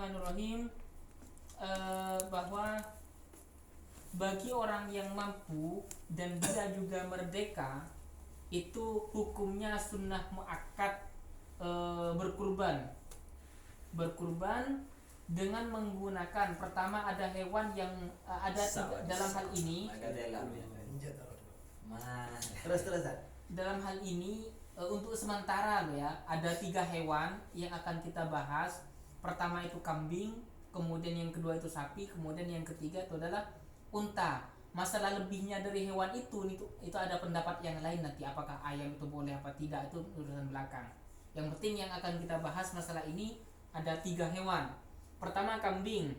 Bismillahirrahmanirrahim. Bahwa bagi orang yang mampu dan dia juga merdeka, itu hukumnya sunnah muakkad, berkurban dengan menggunakan, pertama ada hewan yang ada tiga, dalam hal ini dalam hal ini untuk sementara loh ya, ada 3 hewan yang akan kita bahas. Pertama itu kambing, kemudian yang kedua itu sapi, kemudian yang ketiga itu adalah unta. Masalah lebihnya dari hewan itu ada pendapat yang lain nanti, apakah ayam itu boleh apa tidak, itu urusan belakang. Yang penting yang akan kita bahas masalah ini ada 3 hewan. Pertama kambing.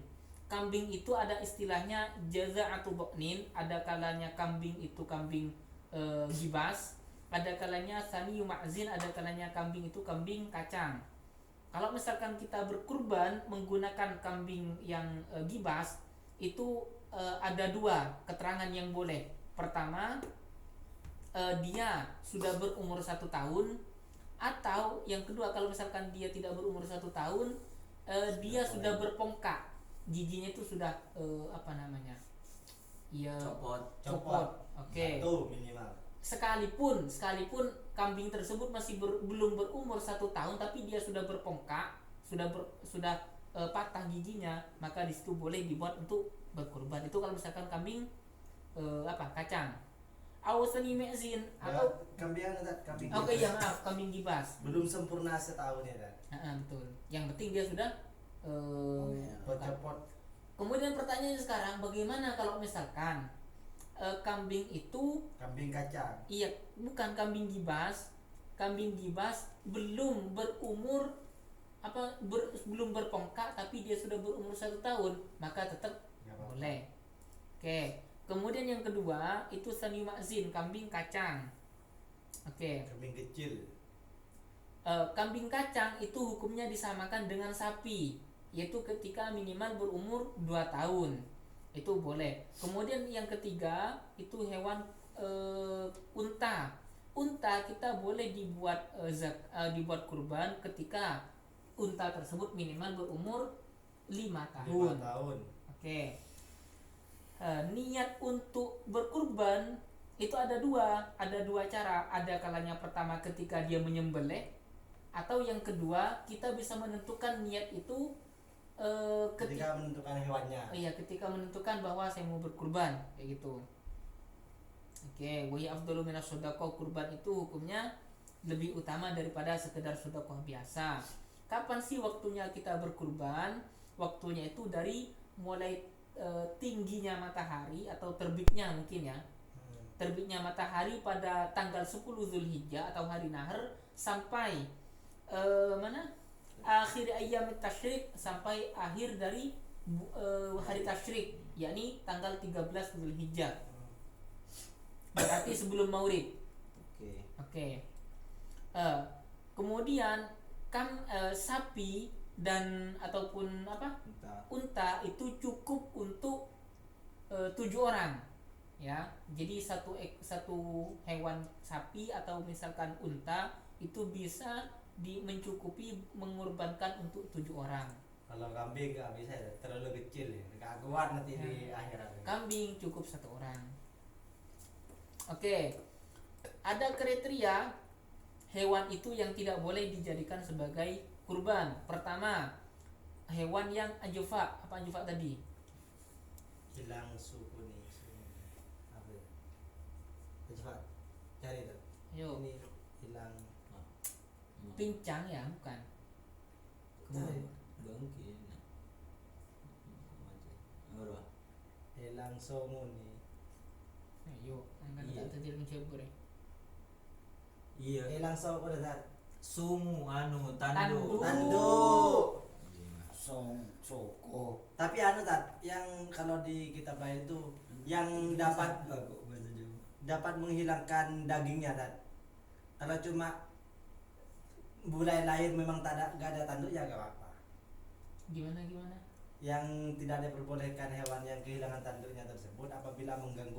Kambing itu ada istilahnya jaza'atu boknin, ada kalanya kambing itu kambing gibas, ada kalanya sani ma'zin, ada kalanya kambing itu kambing kacang. Kalau misalkan kita berkurban menggunakan kambing yang gibas, itu ada 2 keterangan yang boleh. Pertama, dia sudah berumur 1 tahun, atau yang kedua kalau misalkan dia tidak berumur 1 tahun, dia sudah berpongkak, giginya itu sudah ya copot. Oke. Satu minimal. Sekalipun kambing tersebut masih belum berumur 1 tahun, tapi dia sudah berpongkak, sudah patah giginya, maka disitu boleh dibuat untuk berkurban. Itu kalau misalkan kambing kacang. Awasani mezin atau kambing kambing gibas. Belum sempurna setahun ya kan? Betul. Yang penting dia sudah copot. Kemudian pertanyaannya sekarang, bagaimana kalau misalkan kambing itu Kambing kacang. Iya, bukan kambing gibas. Kambing gibas belum berumur belum berpongkak, tapi dia sudah berumur 1 tahun, maka tetap boleh. Oke. Kemudian yang kedua itu sani ma'zin, kambing kacang. Oke. Kambing kecil. Kambing kacang itu hukumnya disamakan dengan sapi, yaitu ketika minimal berumur 2 tahun. Itu boleh. Kemudian yang ketiga itu hewan unta. Unta kita boleh dibuat dibuat kurban ketika unta tersebut minimal berumur 5 tahun. 5 tahun. Oke. Niat untuk berkurban itu ada 2 cara. Ada kalanya pertama ketika dia menyembelih, atau yang kedua kita bisa menentukan niat itu ketika menentukan hewannya. Iya, ketika menentukan bahwa saya mau berkurban, kayak gitu. Oke, wa afdalu minas shadaqah, kurban itu hukumnya lebih utama daripada sekedar sedekah biasa. Kapan sih waktunya kita berkurban? Waktunya itu dari mulai tingginya matahari atau terbitnya mungkin ya. Terbitnya matahari pada tanggal 10 Zulhijjah atau hari Nahr sampai akhir ayam tasyrik, sampai akhir dari hari tasyrik, yakni tanggal 13 Zulhijjah. Berarti sebelum Maulid. Oke. Kemudian sapi dan ataupun unta itu cukup untuk 7 orang. Ya. Jadi satu hewan sapi atau misalkan unta itu bisa mencukupi mengorbankan untuk 7 orang. Kalau kambing nggak bisa ya, terlalu kecil ya, nggak kuat nanti di akhirat. Kambing cukup 1 orang. Oke. Ada kriteria hewan itu yang tidak boleh dijadikan sebagai kurban. Pertama, hewan yang ajfa. Apa ajfa tadi? Hilang suku nih. Apa ya? Ajfa. Cari tuh. Ayo. Ini hilang Pincang ya, bukan. hilang somu nih. Ayo, angkat tak tadi mencebur ya. Iya. Hilang somu dah. Sumu Tanduk. Soko. Tapi yang kalau di kitab lain itu yang dapat menghilangkan dagingnya Kalau cuma bulai lahir memang gak ada tanduk ya gak apa-apa. Gimana? Yang tidak diperbolehkan hewan yang kehilangan tanduknya tersebut apabila mengganggu